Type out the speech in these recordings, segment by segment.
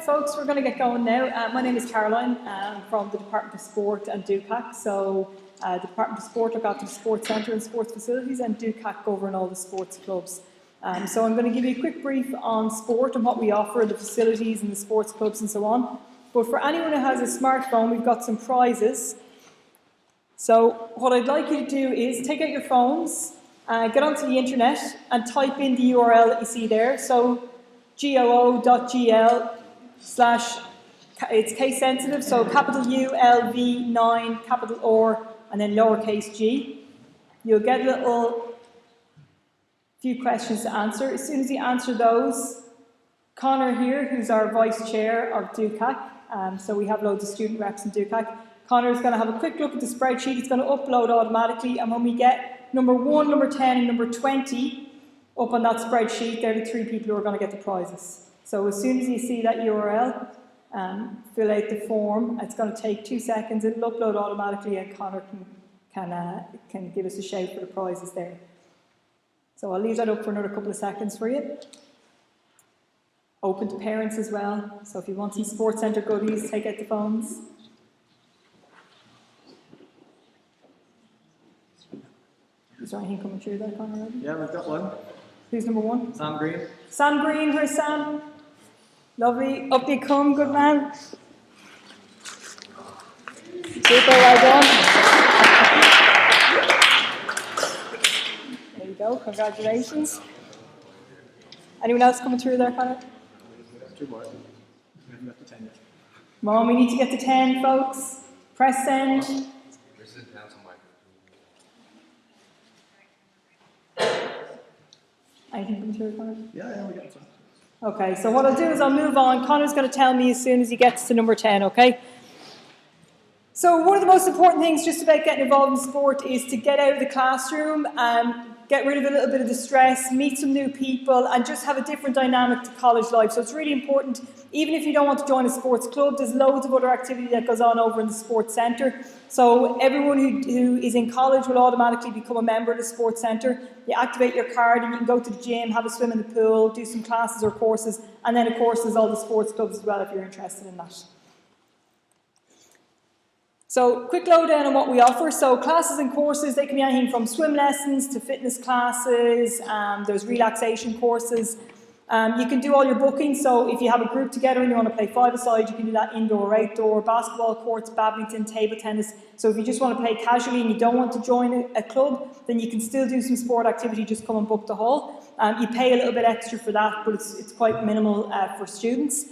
folks, we're going to get going now. My name is Caroline. I'm from the Department of Sport and DUCAC. So the Department of Sport look after the sports centre and sports facilities, and DUCAC govern all the sports clubs. So I'm going to give you a quick brief on sport and what we offer, the facilities and the sports clubs and so on. But for anyone who has a smartphone, we've got some prizes. So what I'd like you to do is take out your phones, get onto the internet and type in the URL that you see there. So goo.gl/ it's case sensitive, so capital ULV9, capital OR, and then lowercase g. You'll get a little few questions to answer. As soon as you answer those, Connor here, who's our vice chair of DUCAC, so we have loads of student reps in DUCAC, Connor is going to have a quick look at the spreadsheet. It's going to upload automatically, and when we get number 1, number 10, and number 20 up on that spreadsheet, they're the 3 people who are going to get the prizes. So as soon as you see that URL, fill out the form. It's going to take 2 seconds. It'll upload automatically, and Connor can give us a shout for the prizes there. So I'll leave that up for another couple of seconds for you. Open to parents as well. So if you want some sports centre goodies, take out the phones. Is there anything coming through there, Connor? Already? Yeah, we've got one. Who's number 1? Sam Green. Sam Green, where's Sam? Lovely. Up you come, good man. Super, well done. There you go, congratulations. Anyone else coming through there, Connor? 2 more. We haven't got the 10 yet. Come on, we need to get to 10, folks. Press send. Anything coming through, Connor? Yeah, we got some. Okay, so what I'll do is I'll move on. Connor's going to tell me as soon as he gets to number 10, okay? So one of the most important things just about getting involved in sport is to get out of the classroom and get rid of a little bit of the stress, meet some new people, and just have a different dynamic to college life. So it's really important, even if you don't want to join a sports club, there's loads of other activity that goes on over in the sports centre. So everyone who is in college will automatically become a member of the sports centre. You activate your card and you can go to the gym, have a swim in the pool, do some classes or courses, and then of course there's all the sports clubs as well if you're interested in that. So, quick lowdown on what we offer. So, classes and courses, they can be anything from swim lessons to fitness classes, there's relaxation courses. You can do all your bookings, so if you have a group together and you want to play 5-a-side, you can do that indoor or outdoor, basketball courts, badminton, table tennis. So if you just want to play casually and you don't want to join a club, then you can still do some sport activity, just come and book the hall. You pay a little bit extra for that, but it's quite minimal for students.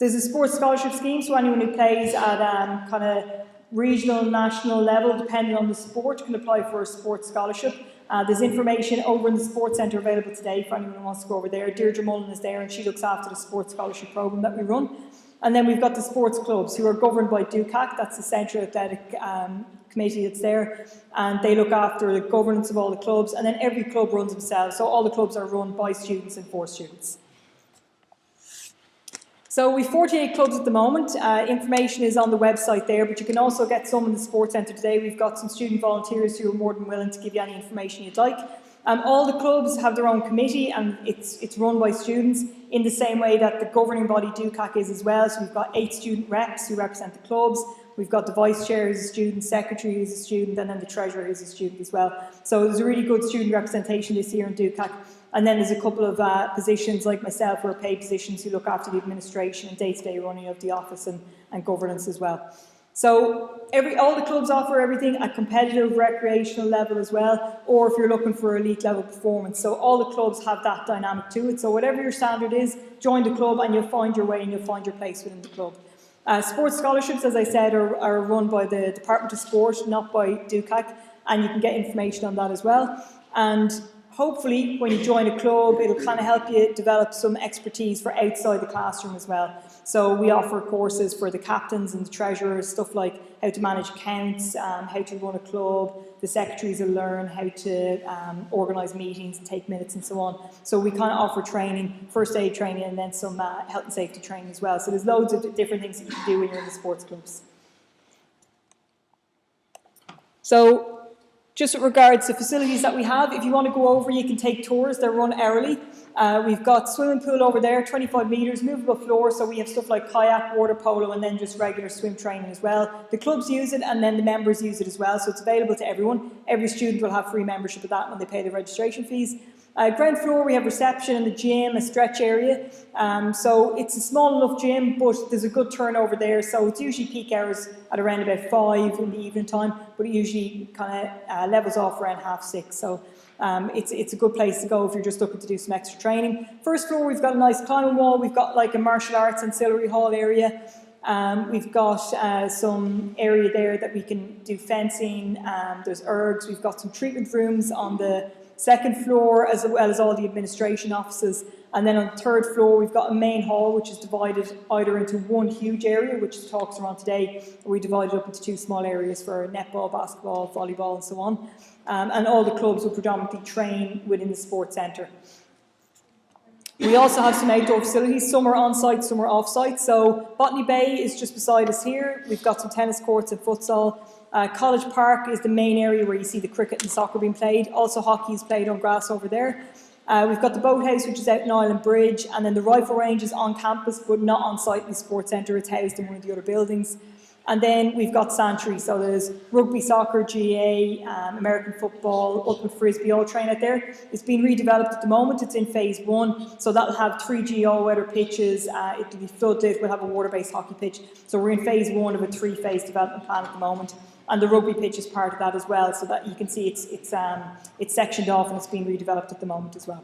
There's a sports scholarship scheme, so anyone who plays at kind of regional and national level, depending on the sport, can apply for a sports scholarship. There's information over in the sports centre available today for anyone who wants to go over there. Deirdre Mullen is there and she looks after the sports scholarship programme that we run. And then we've got the sports clubs who are governed by DUCAC, that's the Central Athletic Committee that's there, and they look after the governance of all the clubs, and then every club runs themselves, so all the clubs are run by students and for students. So we've 48 clubs at the moment. Information is on the website there, but you can also get some in the sports centre today. We've got some student volunteers who are more than willing to give you any information you'd like. All the clubs have their own committee, and it's run by students in the same way that the governing body DUCAC is as well. So we've got 8 student reps who represent the clubs. We've got the vice chair who's a student, secretary who's a student, and then the treasurer who's a student as well. So there's a really good student representation this year in DUCAC. And then there's a couple of positions like myself who are paid positions who look after the administration and day-to-day running of the office and governance as well. So all the clubs offer everything at competitive recreational level as well, or if you're looking for elite level performance. So all the clubs have that dynamic to it. So whatever your standard is, join the club and you'll find your way and you'll find your place within the club. Sports scholarships, as I said, are run by the Department of Sport, not by DUCAC, and you can get information on that as well. And hopefully, when you join a club, it'll kind of help you develop some expertise for outside the classroom as well. So we offer courses for the captains and the treasurers, stuff like how to manage accounts, how to run a club. The secretaries will learn how to organise meetings and take minutes and so on. So we kind of offer training, first aid training, and then some health and safety training as well. So there's loads of different things that you can do when you're in the sports clubs. So Just with regards to facilities that we have, if you want to go over, you can take tours. They're run hourly. We've got swimming pool over there, 25 metres, movable floor, so we have stuff like kayak, water polo, and then just regular swim training as well. The clubs use it, and then the members use it as well, so it's available to everyone. Every student will have free membership of that when they pay the registration fees. Ground floor, we have reception and the gym, a stretch area. So it's a small enough gym, but there's a good turnover there. So it's usually peak hours at around about 5 in the evening time, but it usually kind of levels off around 6:30. So it's a good place to go if you're just looking to do some extra training. First floor, we've got a nice climbing wall. We've got like a martial arts ancillary hall area. We've got some area there that we can do fencing. There's ergs. We've got some treatment rooms on the second floor, as well as all the administration offices. And then on the third floor, we've got a main hall, which is divided either into one huge area, which the talks are on today, or we divided up into 2 small areas for netball, basketball, volleyball, and so on. And all the clubs will predominantly train within the sports centre. We also have some outdoor facilities. Some are on-site, some are off-site. So Botany Bay is just beside us here. We've got some tennis courts and futsal. College Park is the main area where you see the cricket and soccer being played. Also hockey is played on grass over there. We've got the boathouse, which is out in Island Bridge, and then the rifle range is on campus but not on site in the sports centre. It's housed in one of the other buildings. And then we've got Santry, so there's rugby, soccer, GA, American football, ultimate frisbee, all train out there. It's been redeveloped at the moment. It's in phase 1, so that'll have 3G all-weather pitches. It'll be flooded. We'll have a water-based hockey pitch. So we're in phase 1 of a 3-phase development plan at the moment. And the rugby pitch is part of that as well, so that you can see it's sectioned off and it's being redeveloped at the moment as well.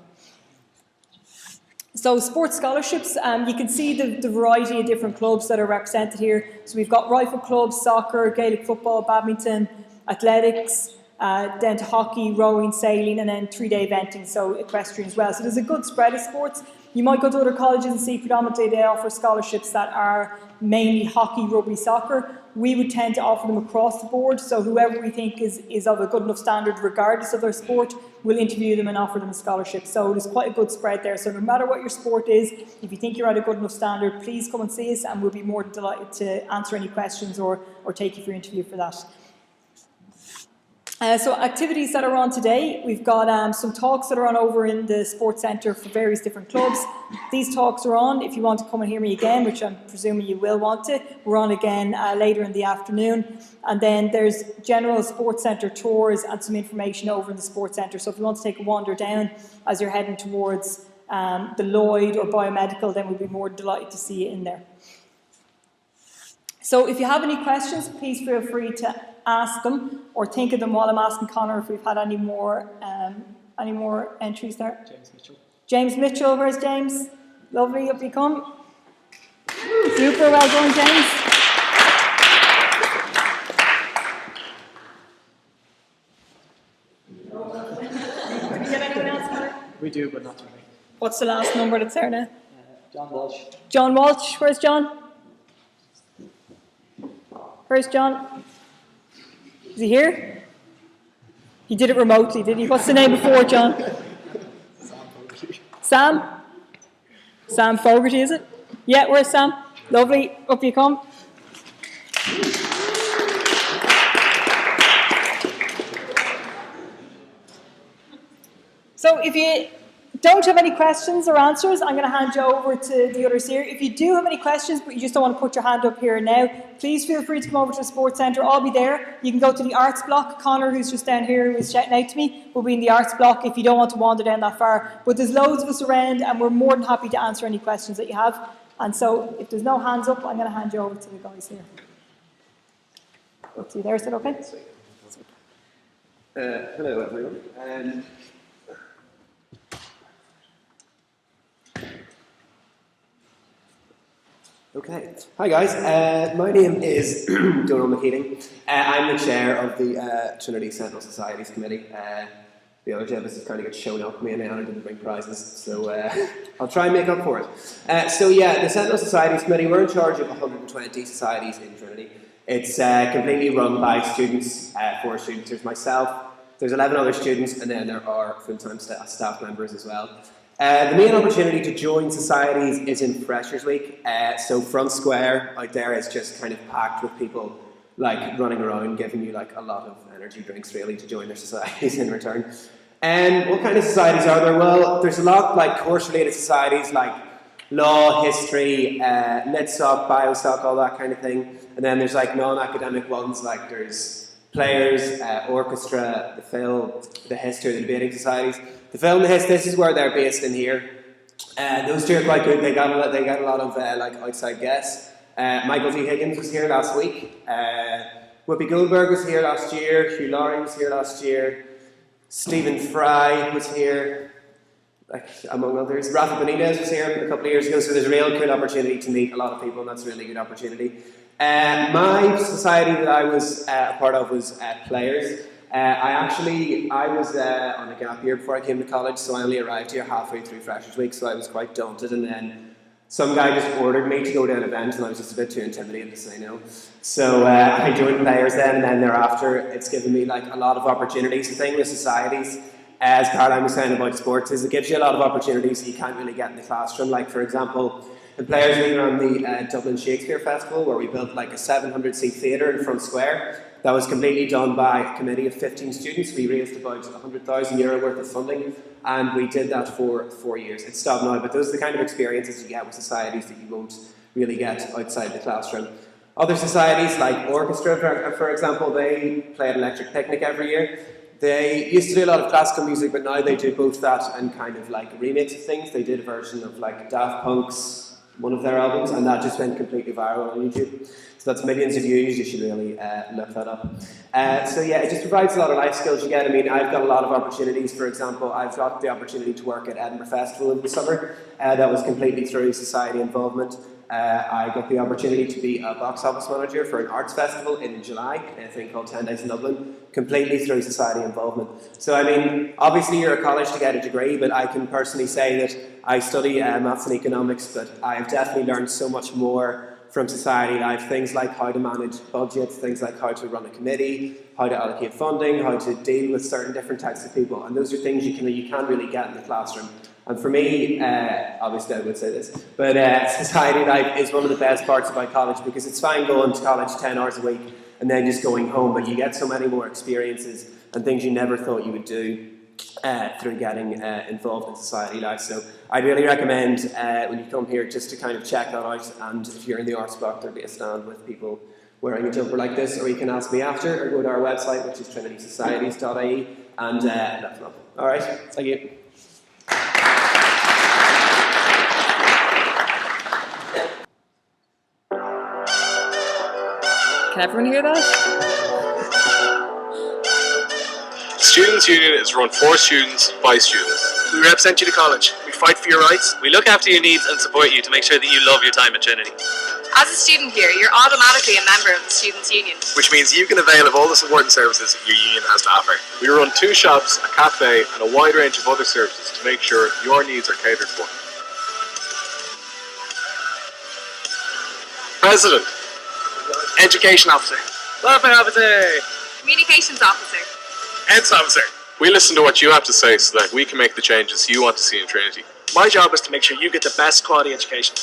So sports scholarships, you can see the variety of different clubs that are represented here. So we've got rifle clubs, soccer, Gaelic football, badminton, athletics, then to hockey, rowing, sailing, and then 3-day eventing, so equestrian as well. So there's a good spread of sports. You might go to other colleges and see predominantly they offer scholarships that are mainly hockey, rugby, soccer. We would tend to offer them across the board, so whoever we think is of a good enough standard regardless of their sport, we'll interview them and offer them a scholarship. So there's quite a good spread there. So no matter what your sport is, if you think you're at a good enough standard, please come and see us and we'll be more than delighted to answer any questions or take you for your interview for that. So activities that are on today, we've got some talks that are on over in the sports centre for various different clubs. These talks are on if you want to come and hear me again, which I'm presuming you will want to. We're on again later in the afternoon. And then there's general sports centre tours and some information over in the sports centre. So if you want to take a wander down as you're heading towards the Lloyd or biomedical, then we'll be more delighted to see you in there. So if you have any questions, please feel free to ask them or think of them while I'm asking Connor if we've had any more entries there. James Mitchell. James Mitchell, where's James? Lovely, up you come. Super, well done, James. Do we have anyone else, Connor? We do, but not too many. What's the last number that's there now? John Walsh. John Walsh, where's John? Where's John? Is he here? He did it remotely, did he? What's the name before John? Sam? Sam Fogarty, is it? Yeah, where's Sam? Lovely, up you come. So if you don't have any questions or answers, I'm going to hand you over to the others here. If you do have any questions, but you just don't want to put your hand up here and now, please feel free to come over to the Sports Centre. I'll be there. You can go to the arts block. Connor, who's just down here, who was shouting out to me, will be in the arts block if you don't want to wander down that far. But there's loads of us around, and we're more than happy to answer any questions that you have. And so if there's no hands up, I'm going to hand you over to the guys here. Up to you there, is that okay? Hello everyone. Okay, hi guys, my name is Donal McKeating. I'm the chair of the Trinity Sentinel Societies Committee. The other two of us have kind of got shown up me and I didn't bring prizes, so I'll try and make up for it. So yeah, the Sentinel Societies Committee, we're in charge of 120 societies in Trinity. It's completely run by students, 4 students. There's myself, there's 11 other students, and then there are full-time staff members as well. The main opportunity to join societies is in Freshers Week. So Front Square out there is just kind of packed with people like running around giving you like a lot of energy drinks really to join their societies in return. And what kind of societies are there? Well, there's a lot like course-related societies like law, history, lit-soc, bio-soc, all that kind of thing. And then there's like non-academic ones, like there's players, orchestra, the film, the history, the debating societies. The film, the history, this is where they're based in here. Those two are quite good. They got a lot of like outside guests. Michael V. Higgins was here last week. Whoopi Goldberg was here last year. Hugh Laurie was here last year. Stephen Fry was here, like, among others. Rafa Benitez was here a couple of years ago, so there's a real cool opportunity to meet a lot of people, and that's a really good opportunity. My society that I was a part of was Players. I was on a gap year before I came to college, so I only arrived here halfway through Freshers Week, so I was quite daunted, and then some guy just ordered me to go to an event, and I was just a bit too intimidated to say no. So I joined Players then, and then thereafter, it's given me like a lot of opportunities. The thing with societies, as Caroline was saying about sports, is it gives you a lot of opportunities you can't really get in the classroom. Like, for example, in Players we ran the Dublin Shakespeare Festival, where we built like a 700-seat theatre in Front Square. That was completely done by a committee of 15 students. We raised about €100,000 worth of funding, and we did that for 4 years. It's stopped now, but those are the kind of experiences you get with societies that you won't really get outside the classroom. Other societies, like orchestra, for example, they play at Electric Picnic every year. They used to do a lot of classical music, but now they do both that and kind of like remakes of things. They did a version of like Daft Punk's, one of their albums, and that just went completely viral on YouTube. So that's millions of views. You should really look that up. So yeah, it just provides a lot of life skills you get. I mean, I've got a lot of opportunities. For example, I've got the opportunity to work at Edinburgh Festival in the summer. That was completely through society involvement. I got the opportunity to be a box office manager for an arts festival in July, a thing called 10 Days in Dublin, completely through society involvement. So I mean, obviously you're at college to get a degree, but I can personally say that I study maths and economics, but I've definitely learned so much more from society life, things like how to manage budgets, things like how to run a committee, how to allocate funding, how to deal with certain different types of people, and those are things you can't really get in the classroom. And for me, obviously I would say this, but society life is one of the best parts about college, because it's fine going to college 10 hours a week and then just going home, but you get so many more experiences and things you never thought you would do through getting involved in society life. So I'd really recommend when you come here just to kind of check that out, and if you're in the arts block, there'll be a stand with people wearing a jumper like this, or you can ask me after, or go to our website, which is trinitysocieties.ie, and let them know. Alright, thank you. Can everyone hear that? Students' Union is run for students, by students. We represent you to college. We fight for your rights. We look after your needs and support you to make sure that you love your time at Trinity. As a student here, you're automatically a member of the Students' Union. Which means you can avail of all the support and services your union has to offer. We run 2 shops, a cafe, and a wide range of other services to make sure your needs are catered for. President. Education Officer. Welfare Officer. Communications Officer. Heads Officer. We listen to what you have to say so that we can make the changes you want to see in Trinity. My job is to make sure you get the best quality education.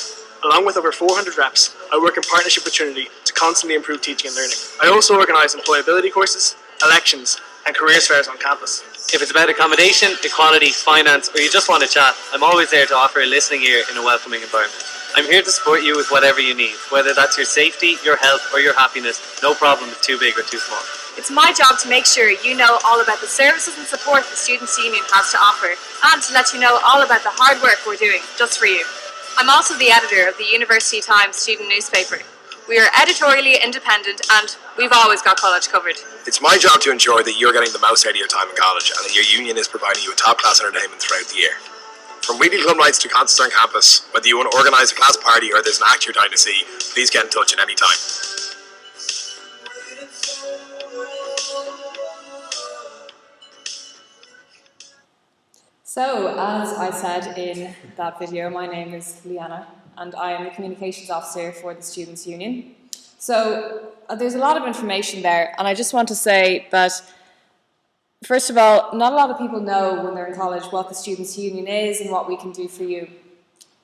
Along with over 400 reps, I work in partnership with Trinity to constantly improve teaching and learning. I also organise employability courses, elections, and careers fairs on campus. If it's about accommodation, equality, finance, or you just want to chat, I'm always there to offer a listening ear in a welcoming environment. I'm here to support you with whatever you need, whether that's your safety, your health, or your happiness. No problem is too big or too small. It's my job to make sure you know all about the services and support the Students' Union has to offer, and to let you know all about the hard work we're doing just for you. I'm also the editor of the University Times student newspaper. We are editorially independent, and we've always got college covered. It's my job to ensure that you're getting the most out of your time in college and that your union is providing you with top-class entertainment throughout the year. From weekly club nights to concerts on campus, whether you want to organise a class party or there's an act you're dying to see, please get in touch at any time. So, as I said in that video, my name is Leanna, and I am the Communications Officer for the Students' Union. So, there's a lot of information there, and I just want to say that, first of all, not a lot of people know when they're in college what the Students' Union is and what we can do for you.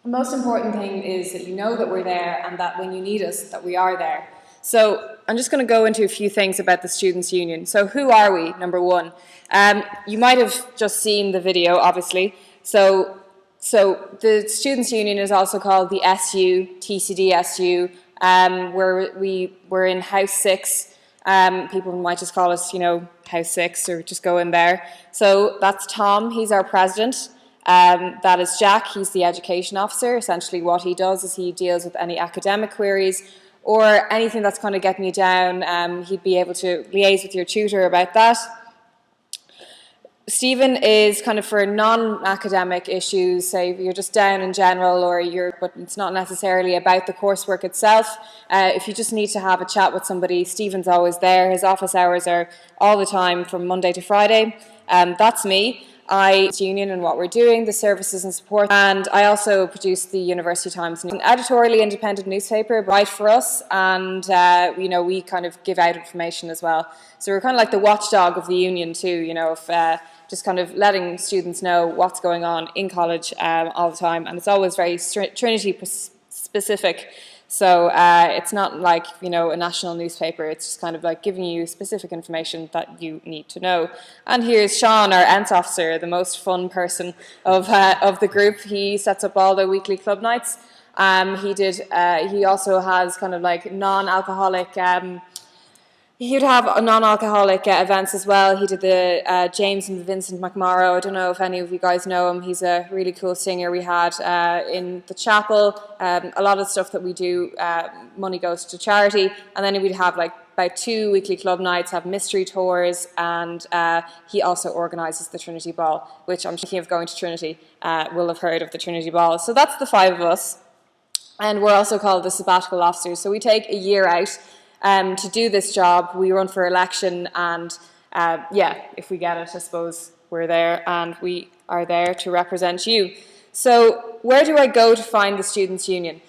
The most important thing is that you know that we're there, and that when you need us, that we are there. So, I'm just going to go into a few things about the Students' Union. So who are we, number one? You might have just seen the video, obviously. So the Students' Union is also called the SU, TCD-SU, where we're in House 6. People might just call us, House 6, or just go in there. So that's Tom, he's our president. That is Jack, he's the education officer. Essentially what he does is he deals with any academic queries or anything that's kind of getting you down. He'd be able to liaise with your tutor about that. Stephen is kind of for non-academic issues, say if you're just down in general but it's not necessarily about the coursework itself. If you just need to have a chat with somebody, Stephen's always there. His office hours are all the time from Monday to Friday. That's me. I union and what we're doing, the services and support, and I also produce the University Times, an editorially independent newspaper, write for us, and we kind of give out information as well. So we're kind of like the watchdog of the union too, just kind of letting students know what's going on in college all the time, and it's always very Trinity specific. So it's not like, a national newspaper, it's just kind of like giving you specific information that you need to know. And here's Sean, our ENT officer, the most fun person of the group. He sets up all the weekly club nights. He also has kind of like non-alcoholic, he'd have non-alcoholic events as well. He did the James and Vincent McMorrow. I don't know if any of you guys know him. He's a really cool singer we had in the chapel. A lot of stuff that we do, money goes to charity. And then we'd have like about 2 weekly club nights, have mystery tours, and he also organises the Trinity Ball, which I'm thinking of going to Trinity, will have heard of the Trinity Ball. So that's the 5 of us. And we're also called the sabbatical officers. So we take a year out to do this job. We run for election, and if we get it, I suppose we're there, and we are there to represent you. So where do I go to find the Students' Union?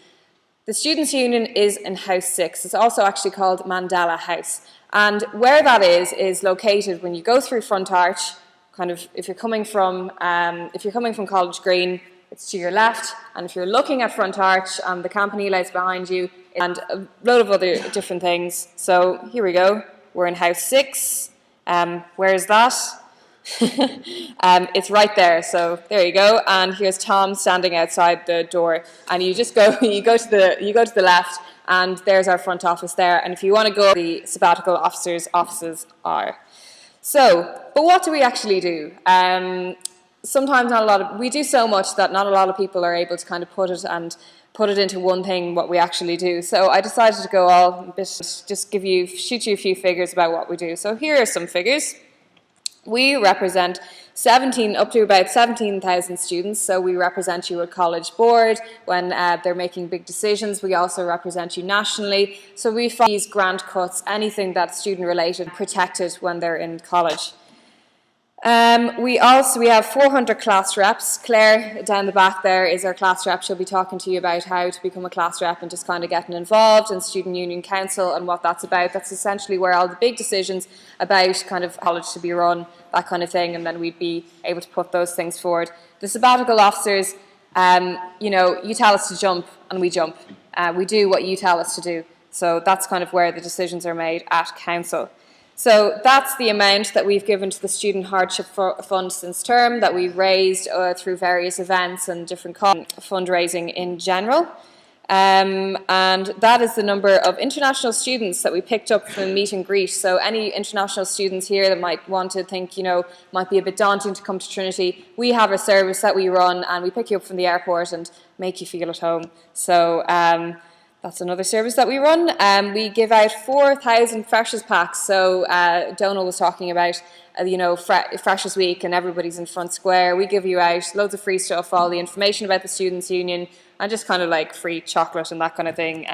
The Students' Union is in House 6. It's also actually called Mandela House. And where that is located when you go through Front Arch, kind of if you're coming from College Green, it's to your left, and if you're looking at Front Arch, the Campanile is behind you, and a load of other different things. So here we go. We're in House 6. Where is that? It's right there. So there you go. And here's Tom standing outside the door. And you just go. You go to the left, and there's our front office there. And if you want to go, the sabbatical officers' offices are. So, but what do we actually do? Sometimes we do so much that not a lot of people are able to kind of put it into one thing what we actually do. So I decided to go just shoot you a few figures about what we do. So here are some figures. We represent up to about 17,000 students. So we represent you at College Board when they're making big decisions. We also represent you nationally. So we find these grant cuts, anything that's student related, protected when they're in college. We have 400 class reps. Claire down the back there is our class rep. She'll be talking to you about how to become a class rep and just kind of getting involved in Student Union Council and what that's about. That's essentially where all the big decisions about kind of college to be run, that kind of thing, and then we'd be able to put those things forward. The sabbatical officers, you tell us to jump and we jump. We do what you tell us to do. So that's kind of where the decisions are made at council. So that's the amount that we've given to the Student Hardship Fund since term, that we've raised through various events and different fundraising in general. And that is the number of international students that we picked up from meet and greet. So any international students here that might want to think, might be a bit daunting to come to Trinity, we have a service that we run, and we pick you up from the airport and make you feel at home. So that's another service that we run. We give out 4,000 Freshers packs. So Donal was talking about, Freshers Week, and everybody's in Front Square. We give you out loads of free stuff, all the information about the Students' Union, and just kind of like free chocolate and that kind of thing.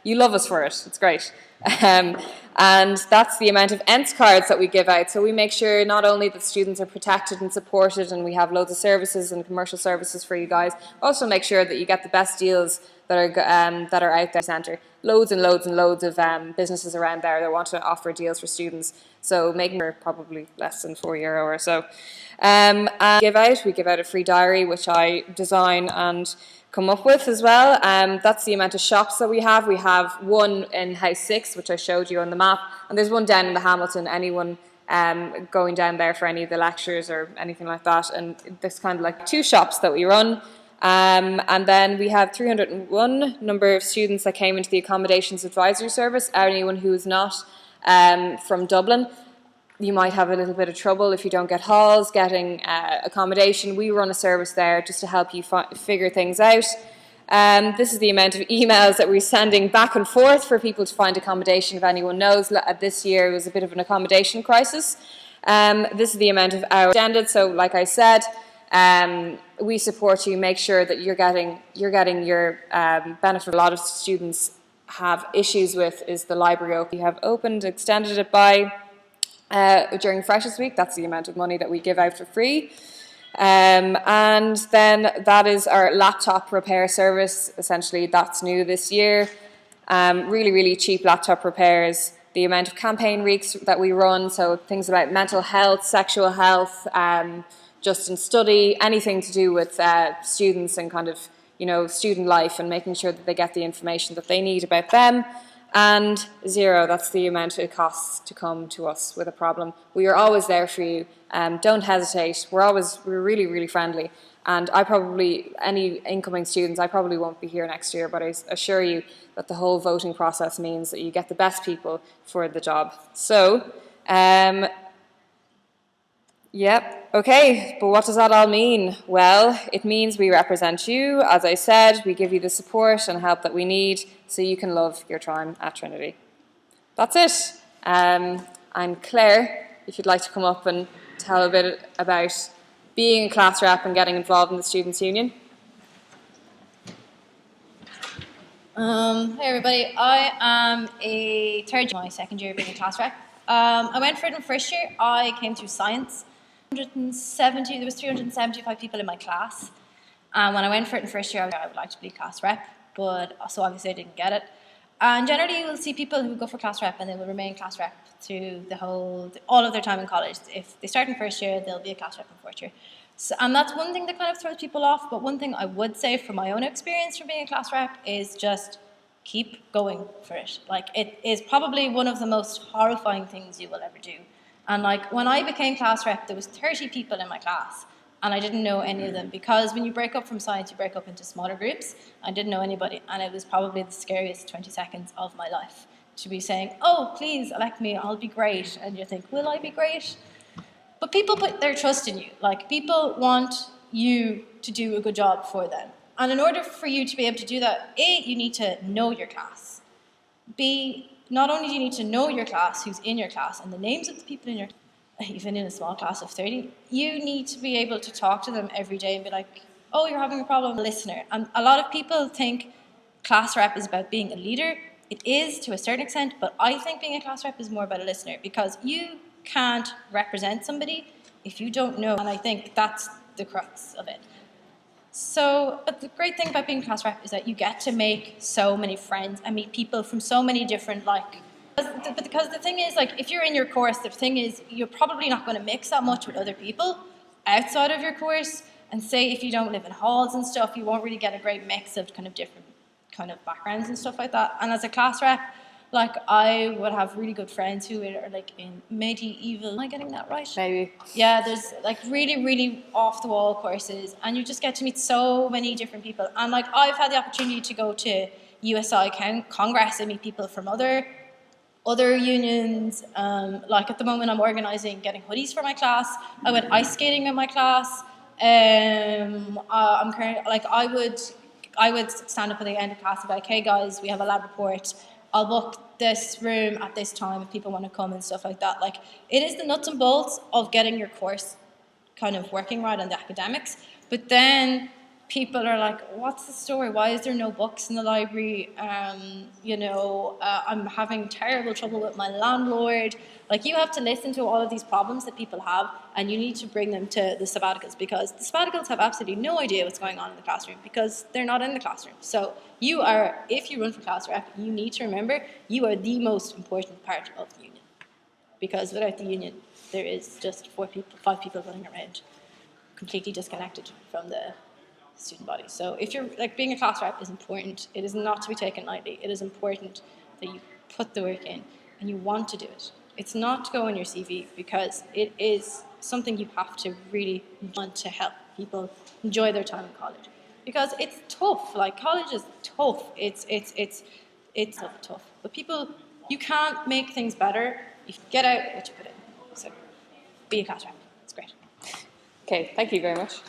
You love us for it. It's great. And that's the amount of ENTS cards that we give out. So we make sure not only that students are protected and supported, and we have loads of services and commercial services for you guys, also make sure that you get the best deals that are out there. Centre loads and loads and loads of businesses around there that want to offer deals for students. So making it probably less than €4 or so. And we give out a free diary, which I design and come up with as well. That's the amount of shops that we have. We have one in House 6. 6, which I showed you on the map, and there's one down in the Hamilton. Anyone going down there for any of the lectures or anything like that, and there's kind of like 2 shops that we run. And then we have 301 number of students that came into the accommodations advisory service. Anyone who is not from Dublin, you might have a little bit of trouble if you don't get halls, getting accommodation. We run a service there just to help you figure things out. This is the amount of emails that we're sending back and forth for people to find accommodation. If anyone knows, this year was a bit of an accommodation crisis. This is the amount of hours extended. So like I said, we support you, make sure that you're getting your benefit. A lot of students have issues with is the library. We have extended it by during Freshers Week. That's the amount of money that we give out for free. And then that is our laptop repair service. Essentially, that's new this year. Really, really cheap laptop repairs. The amount of campaign weeks that we run, so things about mental health, sexual health, just in study, anything to do with students and kind of, student life, and making sure that they get the information that they need about them. And 0, that's the amount it costs to come to us with a problem. We are always there for you. Don't hesitate. We're really, really friendly. And any incoming students, I probably won't be here next year, but I assure you that the whole voting process means that you get the best people for the job. So, yep, okay, but what does that all mean? Well, it means we represent you. As I said, we give you the support and help that we need so you can love your time at Trinity. That's it. I'm Claire, if you'd like to come up and tell a bit about being a class rep and getting involved in the Students' Union. Hey everybody, I am a third year, my second year being a class rep. I went for it in first year. I came through science. There was 375 people in my class. And when I went for it in first year, I would like to be class rep, but so obviously I didn't get it. And generally you will see people who go for class rep and they will remain class rep through all of their time in college. If they start in first year, they'll be a class rep in fourth year. So, and that's one thing that kind of throws people off, but one thing I would say from my own experience from being a class rep is just keep going for it. Like, it is probably one of the most horrifying things you will ever do. And like, when I became class rep, there was 30 people in my class, and I didn't know any of them, because when you break up from science, you break up into smaller groups. I didn't know anybody, and it was probably the scariest 20 seconds of my life to be saying, oh, please elect me, I'll be great. And you think, will I be great? But people put their trust in you. Like, people want you to do a good job for them. And in order for you to be able to do that, A, you need to know your class. B, not only do you need to know your class, who's in your class, and the names of the people in your class, even in a small class of 30, you need to be able to talk to them every day and be like, oh, you're having a problem, listener. And a lot of people think class rep is about being a leader. It is to a certain extent, but I think being a class rep is more about a listener, because you can't represent somebody if you don't know, and I think that's the crux of it. So, but the great thing about being class rep is that you get to make so many friends and meet people from so many different, because the thing is, like, if you're in your course, the thing is, you're probably not going to mix that much with other people outside of your course, and say if you don't live in halls and stuff, you won't really get a great mix of kind of different kind of backgrounds and stuff like that. And as a class rep, like, I would have really good friends who are like in medieval, am I getting that right? Maybe. Yeah, there's like really, really off-the-wall courses, and you just get to meet so many different people. And like, I've had the opportunity to go to USI Congress and meet people from other unions. Like, at the moment I'm organising getting hoodies for my class. I went ice skating in my class. I'm currently, like, I would stand up at the end of class and be like, hey guys, we have a lab report. I'll book this room at this time if people want to come and stuff like that. Like, it is the nuts and bolts of getting your course kind of working right on the academics. But then people are like, what's the story? Why is there no books in the library? I'm having terrible trouble with my landlord. Like, you have to listen to all of these problems that people have, and you need to bring them to the sabbaticals, because the sabbaticals have absolutely no idea what's going on in the classroom, because they're not in the classroom. So you are, if you run for class rep, you need to remember you are the most important part of the union, because without the union, there is just 5 people running around, completely disconnected from the student body. So if you're, like, being a class rep is important. It is not to be taken lightly. It is important that you put the work in and you want to do it. It's not to go on your CV, because it is something you have to really want to help people enjoy their time in college. Because it's tough, like college is tough, it's tough. But people, you can't make things better if you get out what you put in. So be a class rep, it's great. Okay, thank you very much.